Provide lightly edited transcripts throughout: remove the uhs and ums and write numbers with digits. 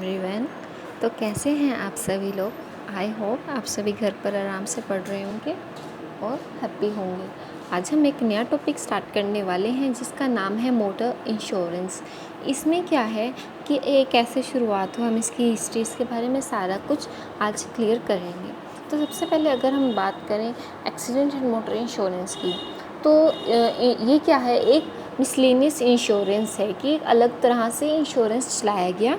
Everyone. तो कैसे हैं आप सभी लोग। आई होप आप सभी घर पर आराम से पढ़ रहे होंगे और हैप्पी होंगे। आज हम एक नया टॉपिक स्टार्ट करने वाले हैं जिसका नाम है मोटर इंश्योरेंस। इसमें क्या है कि कैसे शुरुआत हो, हम इसकी हिस्ट्री, इसके बारे में सारा कुछ आज क्लियर करेंगे। तो सबसे पहले अगर हम बात करें एक्सीडेंट एंड मोटर इंश्योरेंस की, तो ये क्या है, एक मिसलेनियस इंश्योरेंस है कि एक अलग तरह से इंश्योरेंस चलाया गया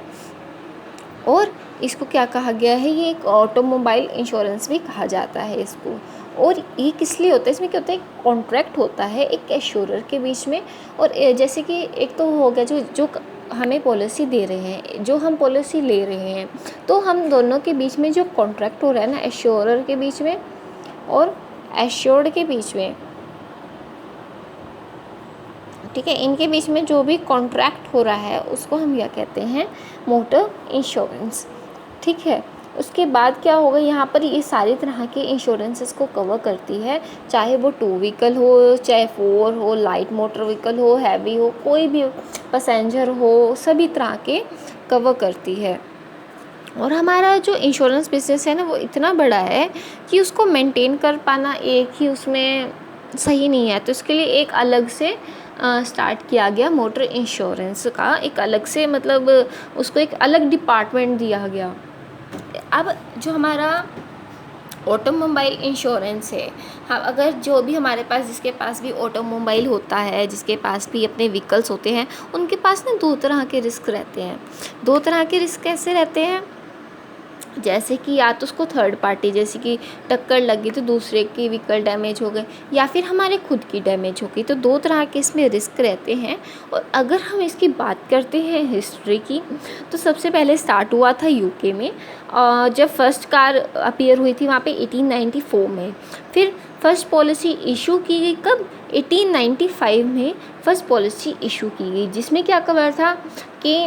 और इसको क्या कहा गया है, ये एक ऑटोमोबाइल इंश्योरेंस भी कहा जाता है इसको। और ये किस लिए होता है, इसमें क्या होता है, एक कॉन्ट्रैक्ट होता है एक एश्योरर के बीच में। और जैसे कि एक तो हो गया जो हमें पॉलिसी दे रहे हैं, जो हम पॉलिसी ले रहे हैं, तो हम दोनों के बीच में जो कॉन्ट्रैक्ट हो रहा है ना, एश्योरर के बीच में और एश्योर्ड के बीच में, ठीक है, इनके बीच में जो भी कॉन्ट्रैक्ट हो रहा है उसको हम क्या कहते हैं, मोटर इंश्योरेंस। ठीक है, उसके बाद क्या होगा, यहाँ पर ये सारी तरह के इंश्योरेंसेस को कवर करती है, चाहे वो 2 व्हीकल हो, चाहे 4 हो, लाइट मोटर व्हीकल हो, हैवी हो, कोई भी पैसेंजर हो, सभी तरह के कवर करती है। और हमारा जो इंश्योरेंस बिजनेस है ना, वो इतना बड़ा है कि उसको मेंटेन कर पाना एक ही उसमें सही नहीं है। तो इसके लिए एक अलग से स्टार्ट किया गया मोटर इंश्योरेंस का, एक अलग से, मतलब उसको एक अलग डिपार्टमेंट दिया गया। अब जो हमारा ऑटोमोबाइल इंश्योरेंस है, हाँ, अगर जो भी हमारे पास, जिसके पास भी ऑटोमोबाइल होता है, जिसके पास भी अपने व्हीकल्स होते हैं, उनके पास ना 2 तरह के रिस्क रहते हैं। 2 तरह के रिस्क कैसे रहते हैं, जैसे कि या तो उसको थर्ड पार्टी, जैसे कि टक्कर लगी तो दूसरे की व्हीकल डैमेज हो गए, या फिर हमारे खुद की डैमेज हो गई। तो 2 तरह के इसमें रिस्क रहते हैं। और अगर हम इसकी बात करते हैं हिस्ट्री की, तो सबसे पहले स्टार्ट हुआ था यूके में, जब फर्स्ट कार अपीयर हुई थी वहाँ पे 1894 में। फिर फर्स्ट पॉलिसी इशू की गई कब, 1895 में फर्स्ट पॉलिसी इशू की गई, जिसमें क्या कवर था कि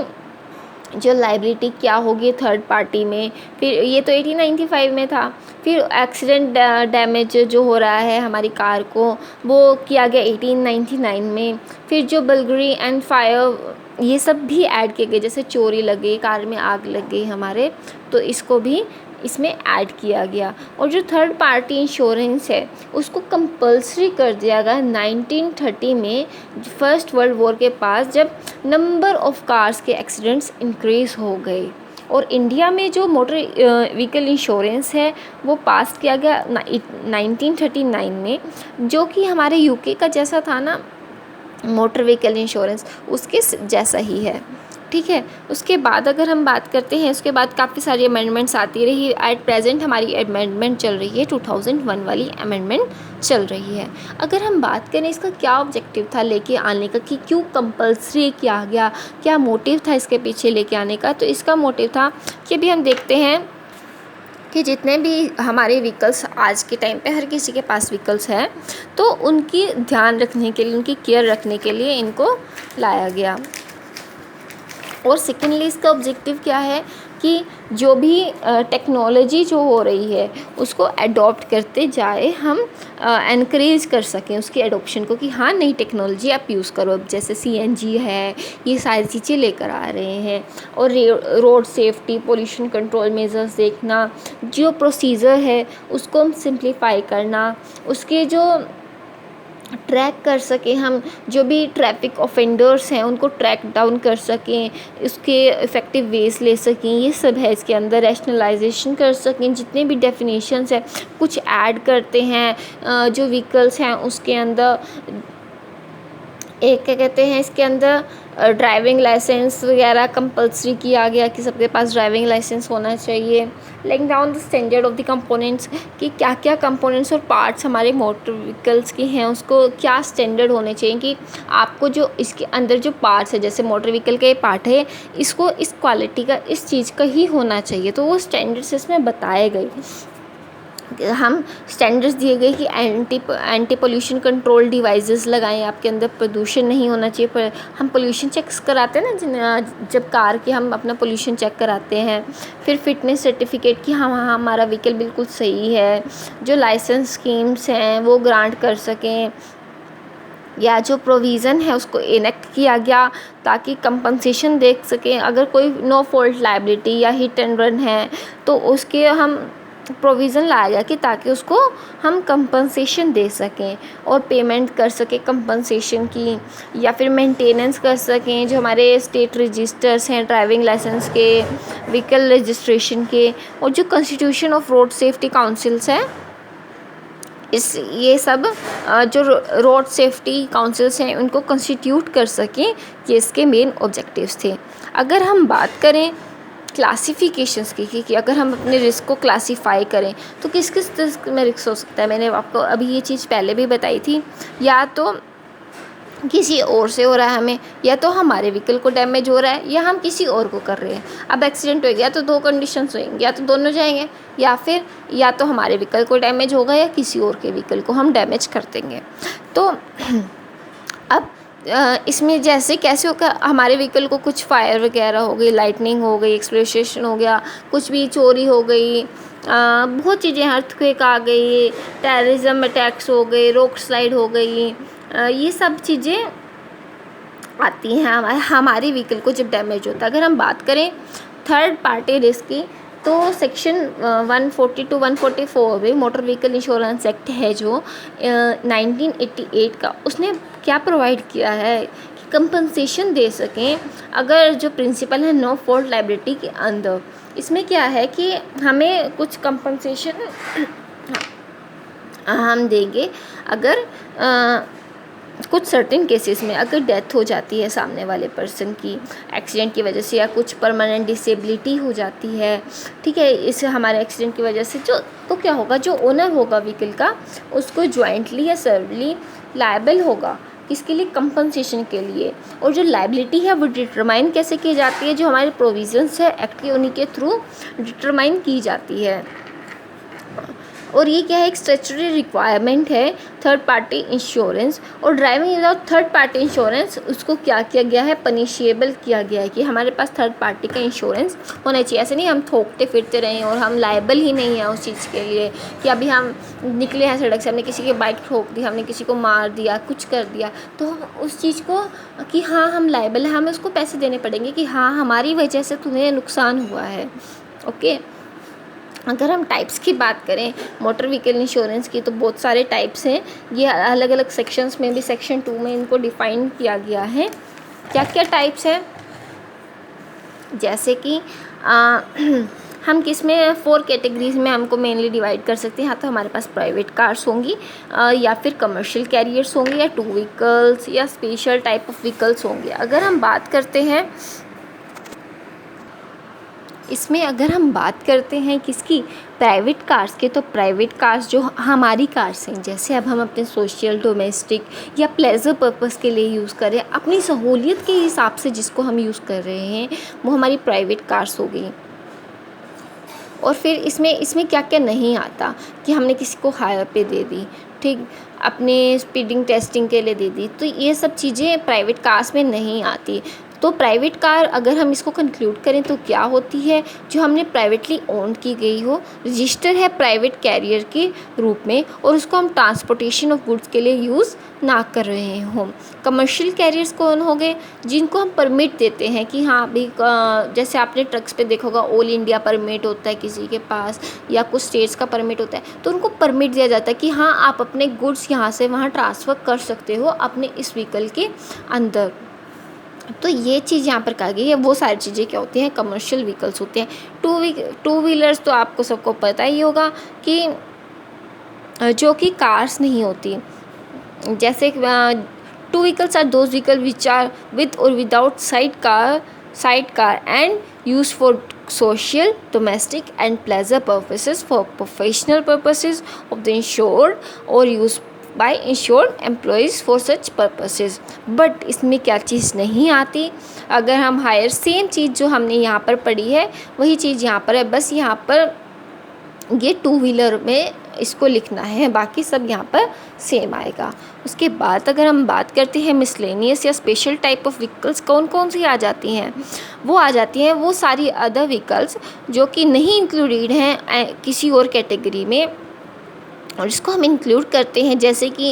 जो लाइबिलिटी क्या होगी थर्ड पार्टी में। फिर ये तो 1895 में था। फिर एक्सीडेंट डैमेज जो हो रहा है हमारी कार को, वो किया गया 1899 में। फिर जो बर्गलरी एंड फायर, ये सब भी ऐड किए गए, जैसे चोरी लग गई, कार में आग लग गई हमारे, तो इसको भी इसमें ऐड किया गया। और जो थर्ड पार्टी इंश्योरेंस है उसको कंपल्सरी कर दिया गया 1930 में, फर्स्ट वर्ल्ड वॉर के पास, जब नंबर ऑफ कार्स के एक्सीडेंट्स इंक्रीज़ हो गए। और इंडिया में जो मोटर व्हीकल इंश्योरेंस है वो पास किया गया 1939 में, जो कि हमारे यूके का जैसा था ना मोटर व्हीकल इंश्योरेंस, उसके जैसा ही है। ठीक है, उसके बाद अगर हम बात करते हैं, उसके बाद काफ़ी सारी अमेंडमेंट्स आती रही। एट प्रेजेंट हमारी अमेंडमेंट चल रही है, 2001 वाली अमेंडमेंट चल रही है। अगर हम बात करें इसका क्या ऑब्जेक्टिव था लेके आने का, कि क्यों कंपल्सरी किया गया, क्या मोटिव था इसके पीछे लेके आने का, तो इसका मोटिव था कि अभी हम देखते हैं कि जितने भी हमारे व्हीकल्स आज के टाइम पे हर किसी के पास व्हीकल्स हैं, तो उनकी ध्यान रखने के लिए, उनकी केयर रखने के लिए इनको लाया गया। और सेकेंडली इसका ऑब्जेक्टिव क्या है कि जो भी टेक्नोलॉजी जो हो रही है उसको अडॉप्ट करते जाए, हम एनकरेज कर सकें उसकी एडॉप्शन को, कि हाँ नई टेक्नोलॉजी आप यूज़ करो। अब जैसे सीएनजी है, ये सारी चीज़ें लेकर आ रहे हैं। और road safety, pollution control measures देखना, जो प्रोसीजर है उसको हम सिंप्लीफाई करना, उसके जो ट्रैक कर सकें, हम जो भी ट्रैफिक ऑफेंडर्स हैं उनको ट्रैक डाउन कर सकें, उसके इफ़ेक्टिव वेज ले सकें, ये सब है इसके अंदर। रैशनलाइजेशन कर सकें, जितने भी डेफिनेशंस हैं कुछ ऐड करते हैं जो व्हीकल्स हैं उसके अंदर। एक क्या कहते हैं, इसके अंदर ड्राइविंग लाइसेंस वगैरह कंपल्सरी किया गया कि सबके पास ड्राइविंग लाइसेंस होना चाहिए। Laying down the standard of the components, कि क्या क्या कंपोनेंट्स और पार्ट्स हमारे मोटर व्हीकल्स के हैं उसको क्या स्टैंडर्ड होने चाहिए, कि आपको जो इसके अंदर जो पार्ट्स है, जैसे मोटर व्हीकल का ये पार्ट है, इसको इस क्वालिटी का, इस चीज़ का ही होना चाहिए। तो वो स्टैंडर्ड्स इसमें बताए गए, हम स्टैंडर्ड्स दिए गए कि एंटी पोल्यूशन कंट्रोल डिवाइसेस लगाएं, आपके अंदर प्रदूषण नहीं होना चाहिए। पर हम पोल्यूशन चेक्स कराते हैं ना, जब कार के हम अपना पोल्यूशन चेक कराते हैं। फिर फिटनेस सर्टिफिकेट कि हाँ हाँ हमारा व्हीकल बिल्कुल सही है। जो लाइसेंस स्कीम्स हैं वो ग्रांट कर सकें, या जो प्रोविज़न है उसको इनेक्ट किया गया ताकि कंपनसेशन देख सकें। अगर कोई नो फॉल्ट लायबिलिटी या हिट एंड रन है तो उसके हम प्रोविज़न लाया गया कि ताकि उसको हम कंपनसेशन दे सकें और पेमेंट कर सकें कंपनसेशन की, या फिर मेंटेनेंस कर सकें जो हमारे स्टेट रजिस्टर्स हैं ड्राइविंग लाइसेंस के, व्हीकल रजिस्ट्रेशन के, और जो constitution of road safety councils है ये सब जो रोड सेफ्टी काउंसिल्स हैं उनको कंस्टिट्यूट कर सकें, ये इसके मेन ऑब्जेक्टिव्स थे। अगर हम बात करें क्लासिफिकेशंस की कि अगर हम अपने रिस्क को क्लासीफाई करें तो किस किस रिस्क में रिस्क हो सकता है, मैंने आपको अभी ये चीज़ पहले भी बताई थी। या तो किसी और से हो रहा है हमें, या तो हमारे व्हीकल को डैमेज हो रहा है, या हम किसी और को कर रहे हैं। अब एक्सीडेंट हो गया तो दो कंडीशंस होंगी, या तो दोनों जाएंगे, या फिर या तो हमारे व्हीकल को डैमेज होगा या किसी और के व्हीकल को हम डैमेज कर देंगे। तो अब इसमें जैसे कैसे होगा, हमारे व्हीकल को कुछ फायर वगैरह हो गई, लाइटनिंग हो गई, एक्सप्लोशन हो गया, कुछ भी चोरी हो गई, बहुत चीज़ें, अर्थक्वेक आ गई, टेररिज्म अटैक्स हो गए, रॉक स्लाइड हो गई, ये सब चीज़ें आती हैं हमारे व्हीकल को जब डैमेज होता है। अगर हम बात करें थर्ड पार्टी रिस्क की तो सेक्शन 140 to 144 में मोटर व्हीकल इंश्योरेंस एक्ट है जो 1988 का, उसने क्या प्रोवाइड किया है कि कंपनसेशन दे सकें अगर जो प्रिंसिपल है नो फॉल्ट लायबिलिटी के अंदर। इसमें क्या है कि हमें कुछ कंपनसेशन हम देंगे अगर कुछ सर्टेन केसेस में अगर डेथ हो जाती है सामने वाले पर्सन की एक्सीडेंट की वजह से, या कुछ परमानेंट डिसेबिलिटी हो जाती है, ठीक है, इस हमारे एक्सीडेंट की वजह से, जो तो क्या होगा, जो ओनर होगा व्हीकल का उसको ज्वाइंटली या सर्वली लायबल होगा किसके लिए, कंपनसेशन के लिए। और जो लायबिलिटी है वो डिटरमाइन कैसे की जाती है, जो हमारे प्रोविजंस है एक्ट के उन्हीं के थ्रू डिटरमाइन की जाती है। और ये क्या है, एक स्टैट्यूटरी रिक्वायरमेंट है थर्ड पार्टी इंश्योरेंस। और driving without third party insurance उसको क्या किया गया है, पनिशेबल किया गया है कि हमारे पास थर्ड पार्टी का इंश्योरेंस होना चाहिए। ऐसे नहीं हम थोकते फिरते रहें और हम लायबल ही नहीं है उस चीज़ के लिए कि अभी हम निकले हैं सड़क से, हमने किसी की बाइक ठोक दी, हमने किसी को मार दिया, कुछ कर दिया, तो हम उस चीज़ को कि हाँ हम लायबल है, हमें उसको पैसे देने पड़ेंगे कि हाँ हमारी वजह से तुम्हें नुकसान हुआ है। ओके, अगर हम टाइप्स की बात करें मोटर व्हीकल इंश्योरेंस की तो बहुत सारे टाइप्स हैं, ये अलग अलग सेक्शंस में भी, सेक्शन 2 में इनको डिफ़ाइन किया गया है। क्या क्या टाइप्स हैं, जैसे कि हम किस में 4 कैटेगरीज में हमको मेनली डिवाइड कर सकते हैं। हाँ, तो हमारे पास प्राइवेट कार्स होंगी, या फिर कमर्शियल कैरियर्स होंगे, या 2 व्हीकल्स, या स्पेशल टाइप ऑफ व्हीकल्स होंगे। अगर हम बात करते हैं इसमें, अगर हम बात करते हैं किसकी, प्राइवेट कार्स के, तो प्राइवेट कार्स जो हमारी कार्स हैं, जैसे अब हम अपने सोशल, डोमेस्टिक या प्लेजर पर्पस के लिए यूज़ करें, अपनी सहूलियत के हिसाब से जिसको हम यूज़ कर रहे हैं वो हमारी प्राइवेट कार्स हो गई। और फिर इसमें क्या क्या नहीं आता कि हमने किसी को हायर पे दे दी, ठीक, अपने स्पीडिंग टेस्टिंग के लिए दे दी, तो ये सब चीज़ें प्राइवेट कार्स में नहीं आती। तो प्राइवेट कार अगर हम इसको कंक्लूड करें तो क्या होती है, जो हमने प्राइवेटली ओन की गई हो, रजिस्टर है प्राइवेट कैरियर के रूप में, और उसको हम ट्रांसपोर्टेशन ऑफ गुड्स के लिए यूज़ ना कर रहे हों। कमर्शियल कैरियर्स कौन हो गए, जिनको हम परमिट देते हैं कि हाँ अभी जैसे आपने ट्रक्स पे देखा होगा ऑल इंडिया परमिट होता है किसी के पास, या कुछ स्टेट्स का परमिट होता है, तो उनको परमिट दिया जाता है कि हाँ आप अपने गुड्स यहाँ से वहाँ ट्रांसफ़र कर सकते हो अपने इस व्हीकल के अंदर। तो ये चीज़ यहाँ पर कहा गई है। वो सारी चीज़ें क्या होती हैं, कमर्शियल व्हीकल्स होते हैं। टू व्हीलर्स तो आपको सबको पता ही होगा कि जो कि कार्स नहीं होती, जैसे 2 vehicles are those vehicle which are with और without side car and use for social, domestic and pleasure purposes, for professional purposes of the insured or used by insured employees for such purposes। But इसमें क्या चीज़ नहीं आती, अगर हम higher same चीज़ जो हमने यहाँ पर पढ़ी है वही चीज़ यहाँ पर है, बस यहाँ पर ये 2 व्हीलर में इसको लिखना है, बाकी सब यहाँ पर सेम आएगा। उसके बाद अगर हम बात करते हैं मिसलेनियस या स्पेशल टाइप ऑफ व्हीकल्स, कौन कौन सी आ जाती हैं, वो आ जाती हैं वो सारी अदर व्हीकल्स जो कि नहीं इंक्लूडेड हैं किसी और कैटेगरी में, और इसको हम इंक्लूड करते हैं जैसे कि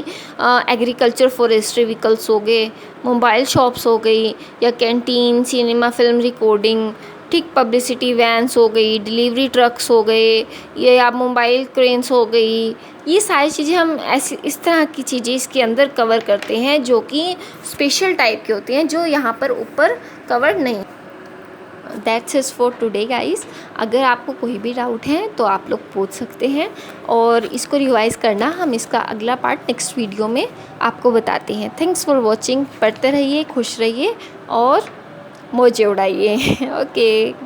एग्रीकल्चर फॉरेस्ट्री व्हीकल्स हो गए, मोबाइल शॉप्स हो गई, या कैंटीन, सिनेमा, फिल्म रिकॉर्डिंग, ठीक, पब्लिसिटी वैन्स हो गई, डिलीवरी ट्रक्स हो गए, या मोबाइल क्रेन्स हो गई। ये सारी चीज़ें हम ऐसी इस तरह की चीज़ें इसके अंदर कवर करते हैं जो कि स्पेशल टाइप की होती हैं, जो यहाँ पर ऊपर कवर नहीं। That's is for today guys. अगर आपको कोई भी डाउट है तो आप लोग पूछ सकते हैं, और इसको रिवाइज़ करना हम इसका अगला पार्ट नेक्स्ट वीडियो में आपको बताते हैं। Thanks for watching. पढ़ते रहिए, खुश रहिए और मौजें उड़ाइए। ओके।